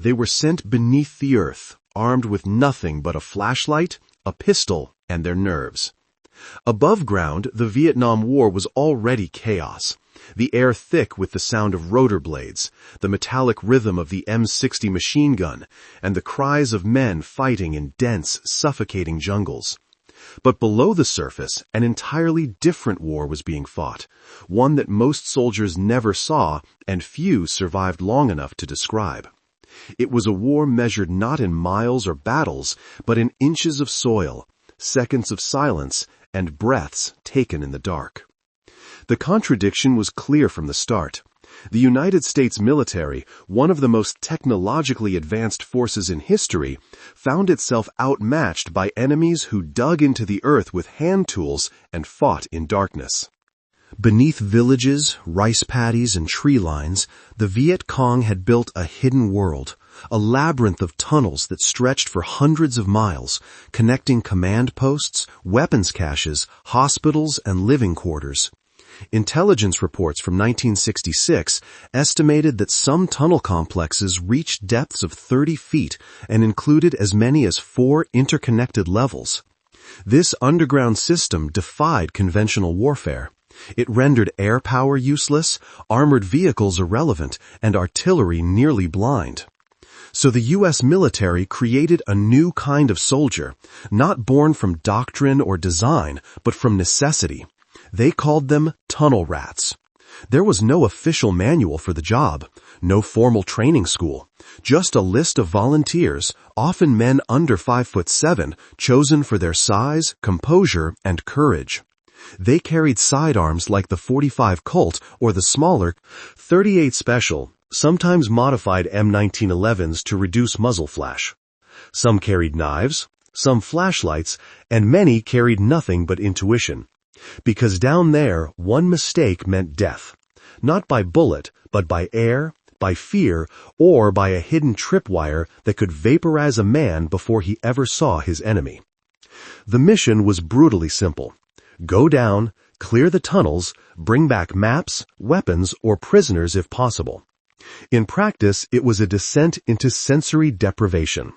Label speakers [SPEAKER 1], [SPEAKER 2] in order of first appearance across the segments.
[SPEAKER 1] They were sent beneath the earth, armed with nothing but a flashlight, a pistol, and their nerves. Above ground, the Vietnam War was already chaos. The air thick with the sound of rotor blades, the metallic rhythm of the M60 machine gun, and the cries of men fighting in dense, suffocating jungles. But below the surface, an entirely different war was being fought, one that most soldiers never saw and few survived long enough to describe. It was a war measured not in miles or battles, but in inches of soil, seconds of silence, and breaths taken in the dark. The contradiction was clear from the start. The United States military, one of the most technologically advanced forces in history, found itself outmatched by enemies who dug into the earth with hand tools and fought in darkness. Beneath villages, rice paddies, and tree lines, the Viet Cong had built a hidden world, a labyrinth of tunnels that stretched for hundreds of miles, connecting command posts, weapons caches, hospitals, and living quarters. Intelligence reports from 1966 estimated that some tunnel complexes reached depths of 30 feet and included as many as 4 interconnected levels. This underground system defied conventional warfare. It rendered air power useless, armored vehicles irrelevant, and artillery nearly blind. So the U.S. military created a new kind of soldier, not born from doctrine or design, but from necessity. They called them tunnel rats. There was no official manual for the job, no formal training school, just a list of volunteers, often men under 5'7", chosen for their size, composure, and courage. They carried sidearms like the .45 Colt or the smaller .38 Special, sometimes modified M1911s to reduce muzzle flash. Some carried knives, some flashlights, and many carried nothing but intuition. Because down there, one mistake meant death. Not by bullet, but by air, by fear, or by a hidden tripwire that could vaporize a man before he ever saw his enemy. The mission was brutally simple. Go down, clear the tunnels, bring back maps, weapons, or prisoners if possible. In practice, it was a descent into sensory deprivation.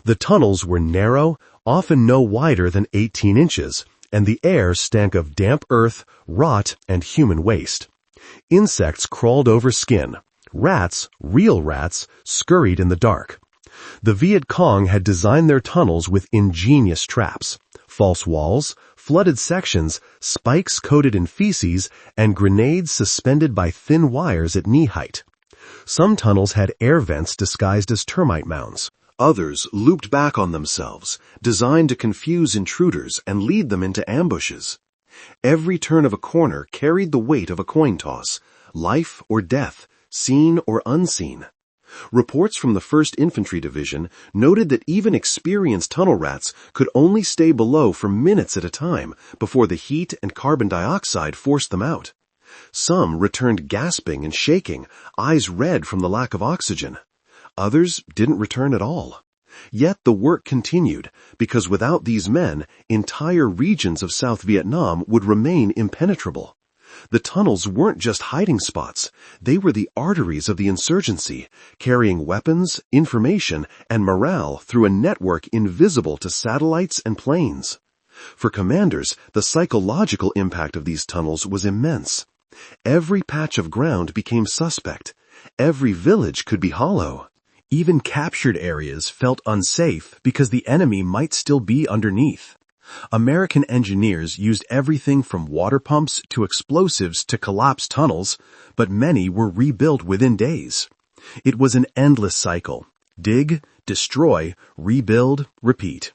[SPEAKER 1] The tunnels were narrow, often no wider than 18 inches, and the air stank of damp earth, rot, and human waste. Insects crawled over skin. Rats, real rats, scurried in the dark. The Viet Cong had designed their tunnels with ingenious traps, false walls, flooded sections, spikes coated in feces, and grenades suspended by thin wires at knee height. Some tunnels had air vents disguised as termite mounds. Others looped back on themselves, designed to confuse intruders and lead them into ambushes. Every turn of a corner carried the weight of a coin toss, life or death, seen or unseen. Reports from the 1st Infantry Division noted that even experienced tunnel rats could only stay below for minutes at a time before the heat and carbon dioxide forced them out. Some returned gasping and shaking, eyes red from the lack of oxygen. Others didn't return at all. Yet the work continued, because without these men, entire regions of South Vietnam would remain impenetrable. The tunnels weren't just hiding spots. They were the arteries of the insurgency, carrying weapons, information, and morale through a network invisible to satellites and planes. For commanders, the psychological impact of these tunnels was immense. Every patch of ground became suspect. Every village could be hollow. Even captured areas felt unsafe because the enemy might still be underneath. American engineers used everything from water pumps to explosives to collapse tunnels, but many were rebuilt within days. It was an endless cycle. Dig, destroy, rebuild, repeat.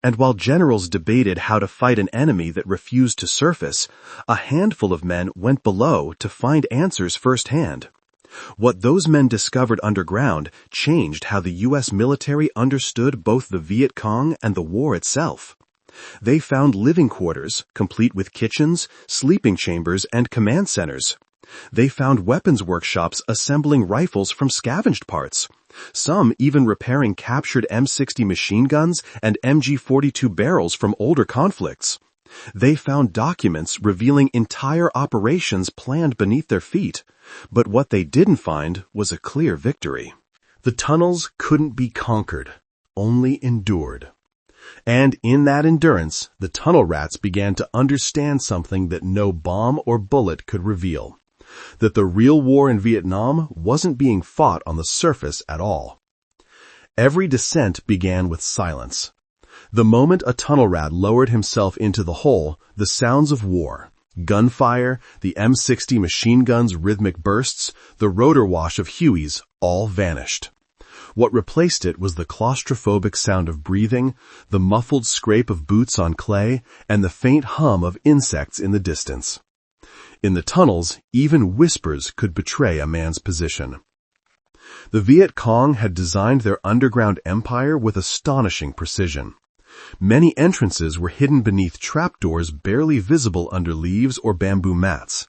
[SPEAKER 1] And while generals debated how to fight an enemy that refused to surface, a handful of men went below to find answers firsthand. What those men discovered underground changed how the U.S. military understood both the Viet Cong and the war itself. They found living quarters, complete with kitchens, sleeping chambers, and command centers. They found weapons workshops assembling rifles from scavenged parts. Some even repairing captured M60 machine guns and MG42 barrels from older conflicts. They found documents revealing entire operations planned beneath their feet. But what they didn't find was a clear victory. The tunnels couldn't be conquered, only endured. And in that endurance, the tunnel rats began to understand something that no bomb or bullet could reveal. That the real war in Vietnam wasn't being fought on the surface at all. Every descent began with silence. The moment a tunnel rat lowered himself into the hole, the sounds of war, gunfire, the M60 machine gun's rhythmic bursts, the rotor wash of Hueys, all vanished. What replaced it was the claustrophobic sound of breathing, the muffled scrape of boots on clay, and the faint hum of insects in the distance. In the tunnels, even whispers could betray a man's position. The Viet Cong had designed their underground empire with astonishing precision. Many entrances were hidden beneath trapdoors barely visible under leaves or bamboo mats.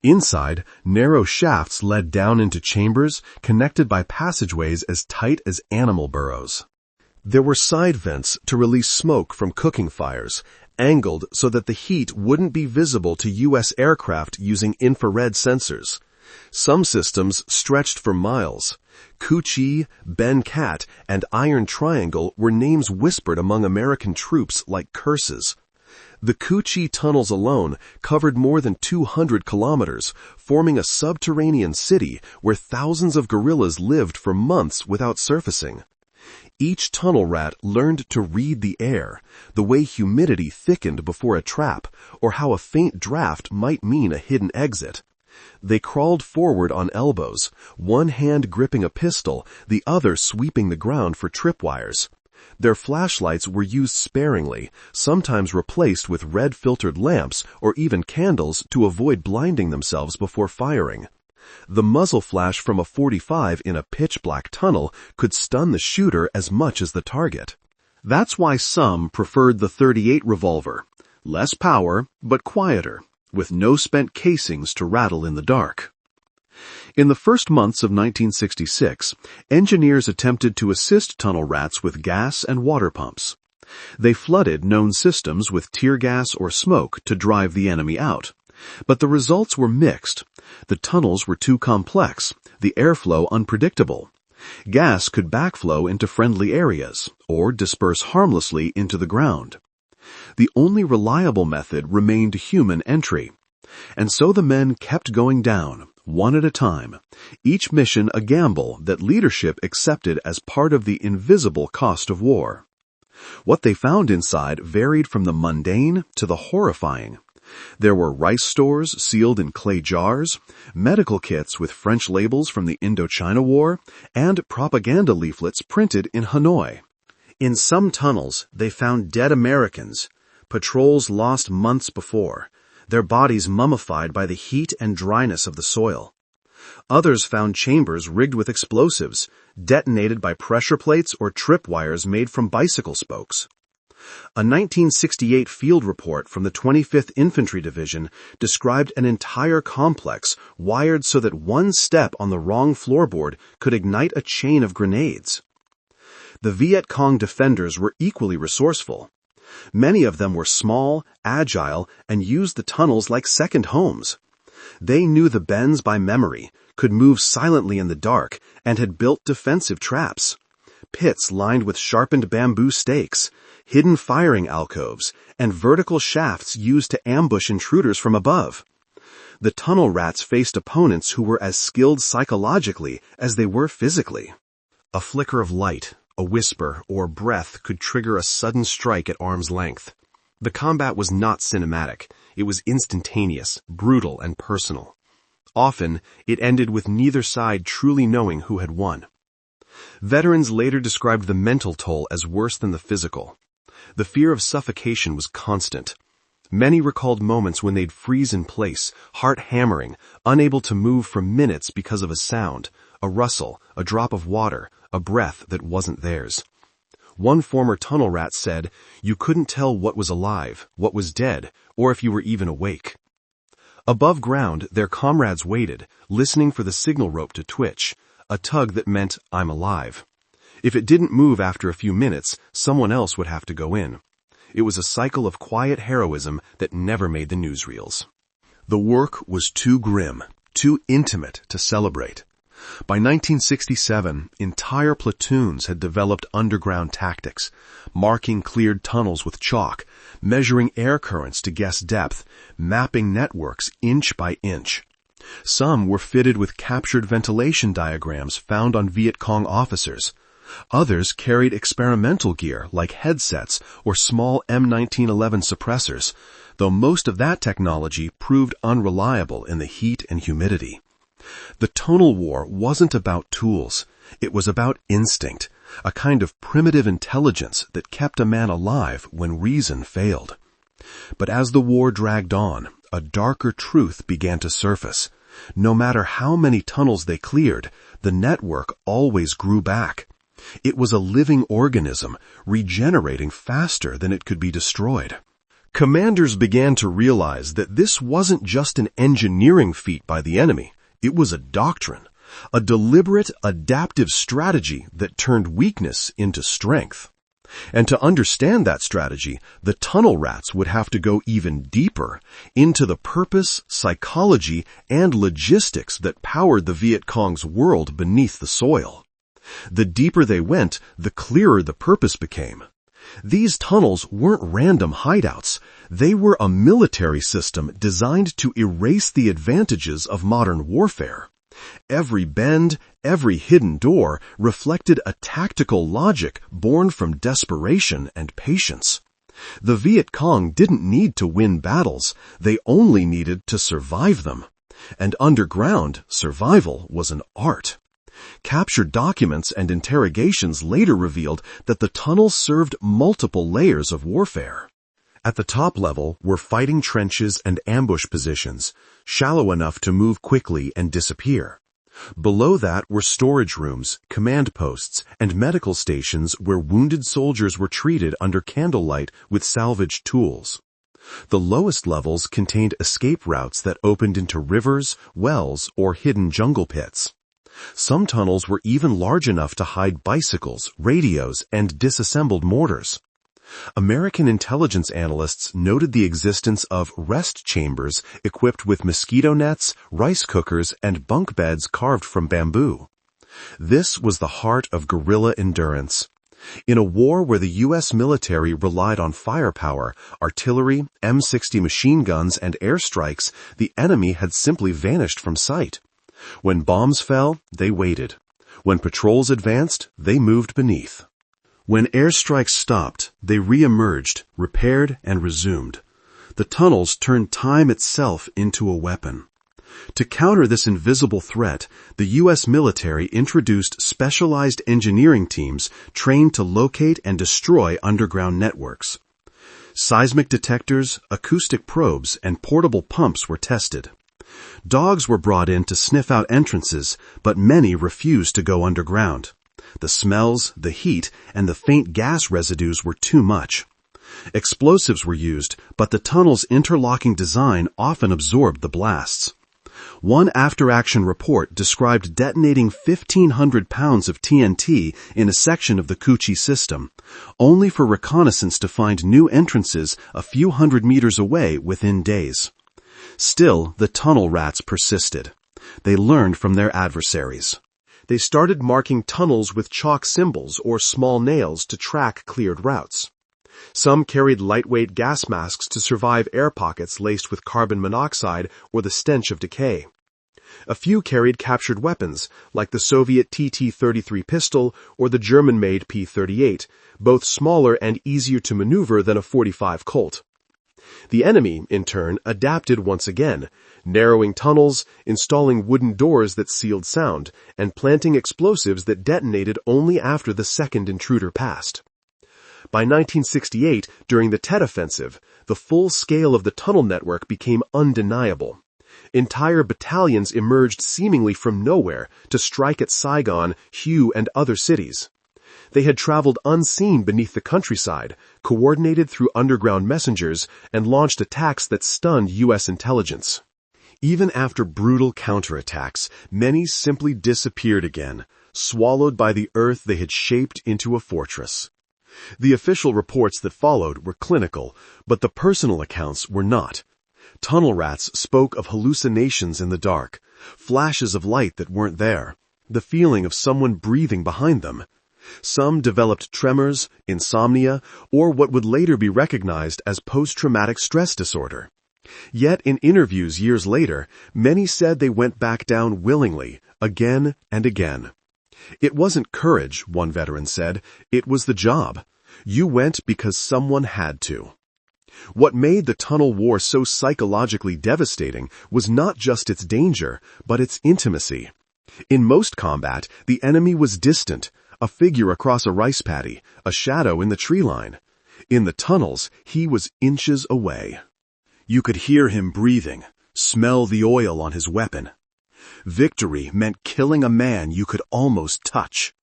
[SPEAKER 1] Inside, narrow shafts led down into chambers connected by passageways as tight as animal burrows. There were side vents to release smoke from cooking fires, angled so that the heat wouldn't be visible to U.S. aircraft using infrared sensors. Some systems stretched for miles. Cu Chi, Ben Cat, and Iron Triangle were names whispered among American troops like curses. The Cu Chi tunnels alone covered more than 200 kilometers, forming a subterranean city where thousands of guerrillas lived for months without surfacing. Each tunnel rat learned to read the air, the way humidity thickened before a trap, or how a faint draft might mean a hidden exit. They crawled forward on elbows, one hand gripping a pistol, the other sweeping the ground for tripwires. Their flashlights were used sparingly, sometimes replaced with red-filtered lamps or even candles to avoid blinding themselves before firing. The muzzle flash from a .45 in a pitch-black tunnel could stun the shooter as much as the target. That's why some preferred the .38 revolver. Less power, but quieter, with no spent casings to rattle in the dark. In the first months of 1966, engineers attempted to assist tunnel rats with gas and water pumps. They flooded known systems with tear gas or smoke to drive the enemy out. But the results were mixed. The tunnels were too complex, the airflow unpredictable. Gas could backflow into friendly areas, or disperse harmlessly into the ground. The only reliable method remained human entry. And so the men kept going down, one at a time, each mission a gamble that leadership accepted as part of the invisible cost of war. What they found inside varied from the mundane to the horrifying. There were rice stores sealed in clay jars, medical kits with French labels from the Indochina War, and propaganda leaflets printed in Hanoi. In some tunnels, they found dead Americans, patrols lost months before, their bodies mummified by the heat and dryness of the soil. Others found chambers rigged with explosives, detonated by pressure plates or tripwires made from bicycle spokes. A 1968 field report from the 25th Infantry Division described an entire complex wired so that one step on the wrong floorboard could ignite a chain of grenades. The Viet Cong defenders were equally resourceful. Many of them were small, agile, and used the tunnels like second homes. They knew the bends by memory, could move silently in the dark, and had built defensive traps. Pits lined with sharpened bamboo stakes, hidden firing alcoves, and vertical shafts used to ambush intruders from above. The tunnel rats faced opponents who were as skilled psychologically as they were physically. A flicker of light, a whisper, or breath could trigger a sudden strike at arm's length. The combat was not cinematic. It was instantaneous, brutal, and personal. Often, it ended with neither side truly knowing who had won. Veterans later described the mental toll as worse than the physical. The fear of suffocation was constant. Many recalled moments when they'd freeze in place, heart hammering, unable to move for minutes because of a sound, a rustle, a drop of water, a breath that wasn't theirs. One former tunnel rat said, "You couldn't tell what was alive, what was dead, or if you were even awake." Above ground, their comrades waited, listening for the signal rope to twitch, a tug that meant, "I'm alive." If it didn't move after a few minutes, someone else would have to go in. It was a cycle of quiet heroism that never made the newsreels. The work was too grim, too intimate to celebrate. By 1967, entire platoons had developed underground tactics, marking cleared tunnels with chalk, measuring air currents to guess depth, mapping networks inch by inch. Some were fitted with captured ventilation diagrams found on Viet Cong officers. Others carried experimental gear like headsets or small M1911 suppressors, though most of that technology proved unreliable in the heat and humidity. The tonal war wasn't about tools. It was about instinct, a kind of primitive intelligence that kept a man alive when reason failed. But as the war dragged on, a darker truth began to surface. No matter how many tunnels they cleared, the network always grew back. It was a living organism, regenerating faster than it could be destroyed. Commanders began to realize that this wasn't just an engineering feat by the enemy. It was a doctrine, a deliberate, adaptive strategy that turned weakness into strength. And to understand that strategy, the tunnel rats would have to go even deeper into the purpose, psychology, and logistics that powered the Viet Cong's world beneath the soil. The deeper they went, the clearer the purpose became. These tunnels weren't random hideouts. They were a military system designed to erase the advantages of modern warfare. Every bend, every hidden door reflected a tactical logic born from desperation and patience. The Viet Cong didn't need to win battles. They only needed to survive them. And underground, survival was an art. Captured documents and interrogations later revealed that the tunnels served multiple layers of warfare. At the top level were fighting trenches and ambush positions, shallow enough to move quickly and disappear. Below that were storage rooms, command posts, and medical stations where wounded soldiers were treated under candlelight with salvaged tools. The lowest levels contained escape routes that opened into rivers, wells, or hidden jungle pits. Some tunnels were even large enough to hide bicycles, radios, and disassembled mortars. American intelligence analysts noted the existence of rest chambers equipped with mosquito nets, rice cookers, and bunk beds carved from bamboo. This was the heart of guerrilla endurance. In a war where the U.S. military relied on firepower, artillery, M60 machine guns, and airstrikes, the enemy had simply vanished from sight. When bombs fell, they waited. When patrols advanced, they moved beneath. When airstrikes stopped, they re-emerged, repaired, and resumed. The tunnels turned time itself into a weapon. To counter this invisible threat, the U.S. military introduced specialized engineering teams trained to locate and destroy underground networks. Seismic detectors, acoustic probes, and portable pumps were tested. Dogs were brought in to sniff out entrances, but many refused to go underground. The smells, the heat, and the faint gas residues were too much. Explosives were used, but the tunnel's interlocking design often absorbed the blasts. One after-action report described detonating 1,500 pounds of TNT in a section of the Cu Chi system, only for reconnaissance to find new entrances a few hundred meters away within days. Still, the tunnel rats persisted. They learned from their adversaries. They started marking tunnels with chalk symbols or small nails to track cleared routes. Some carried lightweight gas masks to survive air pockets laced with carbon monoxide or the stench of decay. A few carried captured weapons, like the Soviet TT-33 pistol or the German-made P-38, both smaller and easier to maneuver than a .45 Colt. The enemy, in turn, adapted once again, narrowing tunnels, installing wooden doors that sealed sound, and planting explosives that detonated only after the second intruder passed. By 1968, during the Tet Offensive, the full scale of the tunnel network became undeniable. Entire battalions emerged seemingly from nowhere to strike at Saigon, Hue, and other cities. They had traveled unseen beneath the countryside, coordinated through underground messengers, and launched attacks that stunned U.S. intelligence. Even after brutal counterattacks, many simply disappeared again, swallowed by the earth they had shaped into a fortress. The official reports that followed were clinical, but the personal accounts were not. Tunnel rats spoke of hallucinations in the dark, flashes of light that weren't there, the feeling of someone breathing behind them. Some developed tremors, insomnia, or what would later be recognized as post-traumatic stress disorder. Yet in interviews years later, many said they went back down willingly, again and again. It wasn't courage, one veteran said, it was the job. You went because someone had to. What made the tunnel war so psychologically devastating was not just its danger, but its intimacy. In most combat, the enemy was distant, a figure across a rice paddy, a shadow in the tree line. In the tunnels, he was inches away. You could hear him breathing, smell the oil on his weapon. Victory meant killing a man you could almost touch.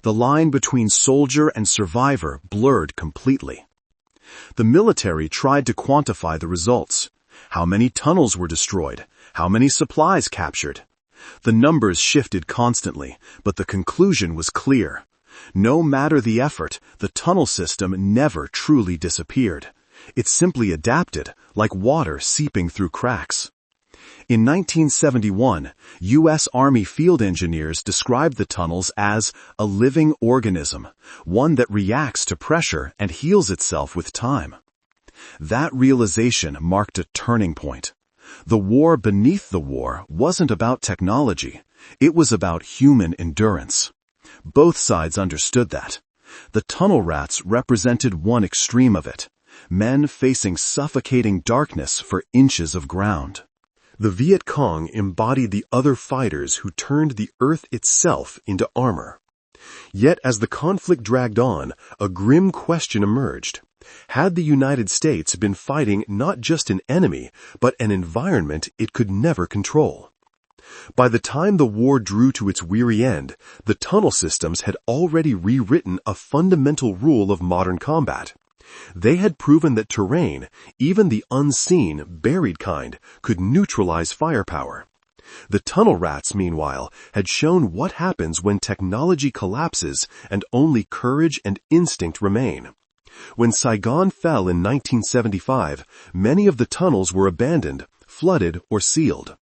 [SPEAKER 1] The line between soldier and survivor blurred completely. The military tried to quantify the results. How many tunnels were destroyed? How many supplies captured? The numbers shifted constantly, but the conclusion was clear. No matter the effort, the tunnel system never truly disappeared. It simply adapted, like water seeping through cracks. In 1971, U.S. Army field engineers described the tunnels as a living organism, one that reacts to pressure and heals itself with time. That realization marked a turning point. The war beneath the war wasn't about technology. It was about human endurance. Both sides understood that. The tunnel rats represented one extreme of it, men facing suffocating darkness for inches of ground. The Viet Cong embodied the other fighters who turned the earth itself into armor. Yet as the conflict dragged on, a grim question emerged. Had the United States been fighting not just an enemy, but an environment it could never control? By the time the war drew to its weary end, the tunnel systems had already rewritten a fundamental rule of modern combat. They had proven that terrain, even the unseen, buried kind, could neutralize firepower. The tunnel rats, meanwhile, had shown what happens when technology collapses and only courage and instinct remain. When Saigon fell in 1975, many of the tunnels were abandoned, flooded, or sealed.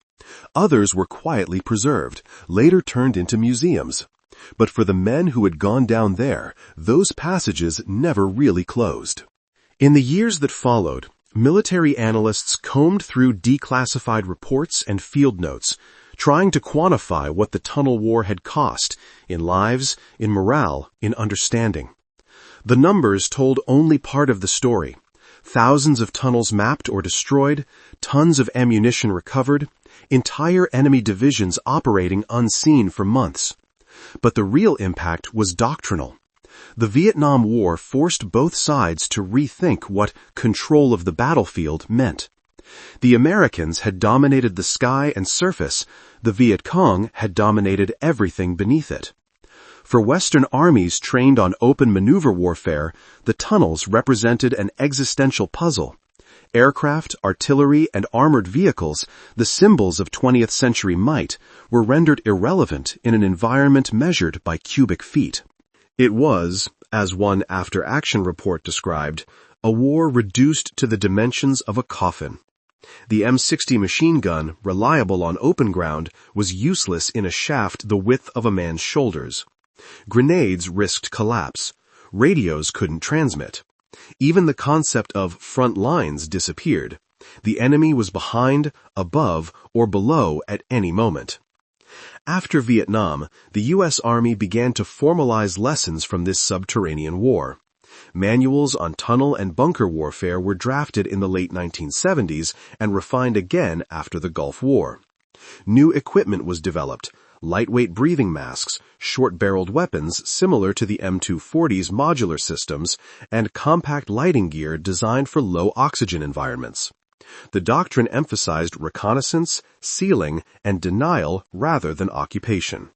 [SPEAKER 1] Others were quietly preserved, later turned into museums. But for the men who had gone down there, those passages never really closed. In the years that followed, military analysts combed through declassified reports and field notes, trying to quantify what the tunnel war had cost in lives, in morale, in understanding. The numbers told only part of the story. Thousands of tunnels mapped or destroyed, tons of ammunition recovered, entire enemy divisions operating unseen for months. But the real impact was doctrinal. The Vietnam War forced both sides to rethink what control of the battlefield meant. The Americans had dominated the sky and surface. The Viet Cong had dominated everything beneath it. For Western armies trained on open maneuver warfare, the tunnels represented an existential puzzle. Aircraft, artillery, and armored vehicles, the symbols of 20th century might, were rendered irrelevant in an environment measured by cubic feet. It was, as one after-action report described, a war reduced to the dimensions of a coffin. The M60 machine gun, reliable on open ground, was useless in a shaft the width of a man's shoulders. Grenades risked collapse. Radios couldn't transmit. Even the concept of front lines disappeared. The enemy was behind, above, or below at any moment. After Vietnam, the U.S. Army began to formalize lessons from this subterranean war. Manuals on tunnel and bunker warfare were drafted in the late 1970s and refined again after the Gulf War. New equipment was developed, lightweight breathing masks, short-barreled weapons similar to the M240's modular systems, and compact lighting gear designed for low-oxygen environments. The doctrine emphasized reconnaissance, sealing, and denial rather than occupation.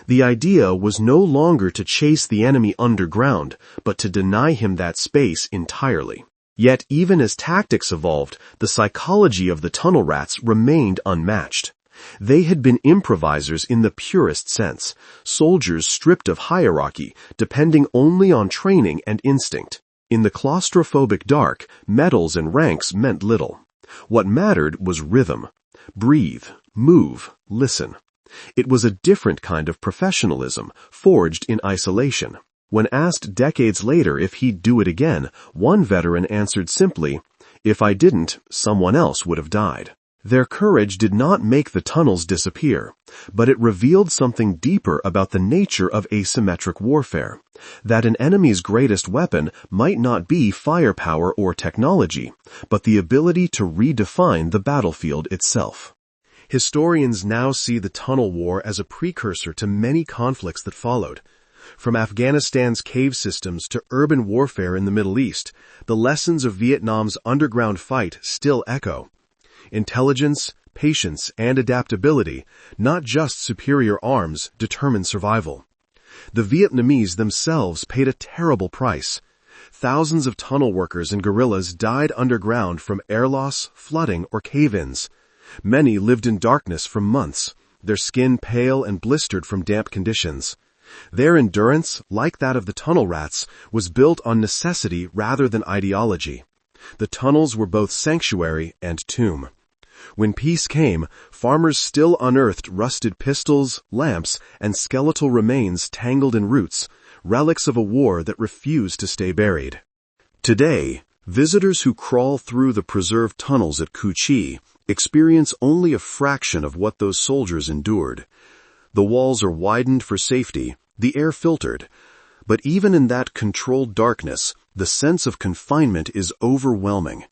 [SPEAKER 1] The idea was no longer to chase the enemy underground, but to deny him that space entirely. Yet even as tactics evolved, the psychology of the tunnel rats remained unmatched. They had been improvisers in the purest sense, soldiers stripped of hierarchy, depending only on training and instinct. In the claustrophobic dark, medals and ranks meant little. What mattered was rhythm. Breathe, move, listen. It was a different kind of professionalism, forged in isolation. When asked decades later if he'd do it again, one veteran answered simply, "If I didn't, someone else would have died." Their courage did not make the tunnels disappear, but it revealed something deeper about the nature of asymmetric warfare, that an enemy's greatest weapon might not be firepower or technology, but the ability to redefine the battlefield itself. Historians now see the Tunnel War as a precursor to many conflicts that followed. From Afghanistan's cave systems to urban warfare in the Middle East, the lessons of Vietnam's underground fight still echo. Intelligence, patience, and adaptability, not just superior arms, determine survival. The Vietnamese themselves paid a terrible price. Thousands of tunnel workers and guerrillas died underground from air loss, flooding, or cave-ins. Many lived in darkness for months, their skin pale and blistered from damp conditions. Their endurance, like that of the tunnel rats, was built on necessity rather than ideology. The tunnels were both sanctuary and tomb. When peace came, farmers still unearthed rusted pistols, lamps, and skeletal remains tangled in roots, relics of a war that refused to stay buried. Today, visitors who crawl through the preserved tunnels at Cu Chi experience only a fraction of what those soldiers endured. The walls are widened for safety, the air filtered, but even in that controlled darkness, the sense of confinement is overwhelming.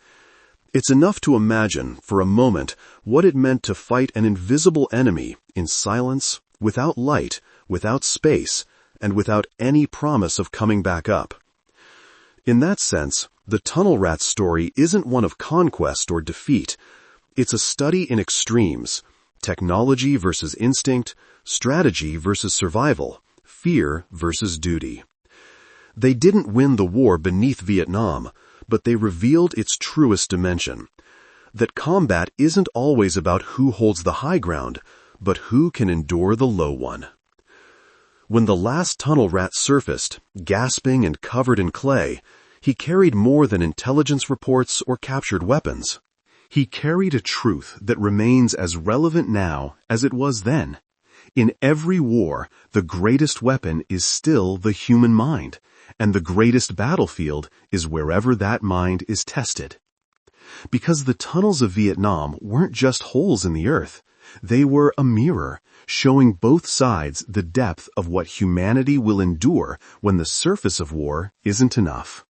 [SPEAKER 1] It's enough to imagine, for a moment, what it meant to fight an invisible enemy in silence, without light, without space, and without any promise of coming back up. In that sense, the Tunnel Rat story isn't one of conquest or defeat. It's a study in extremes: technology versus instinct, strategy versus survival, fear versus duty. They didn't win the war beneath Vietnam, but they revealed its truest dimension: that combat isn't always about who holds the high ground, but who can endure the low one. When the last tunnel rat surfaced, gasping and covered in clay, he carried more than intelligence reports or captured weapons. He carried a truth that remains as relevant now as it was then. In every war, the greatest weapon is still the human mind, and the greatest battlefield is wherever that mind is tested. Because the tunnels of Vietnam weren't just holes in the earth. They were a mirror, showing both sides the depth of what humanity will endure when the surface of war isn't enough.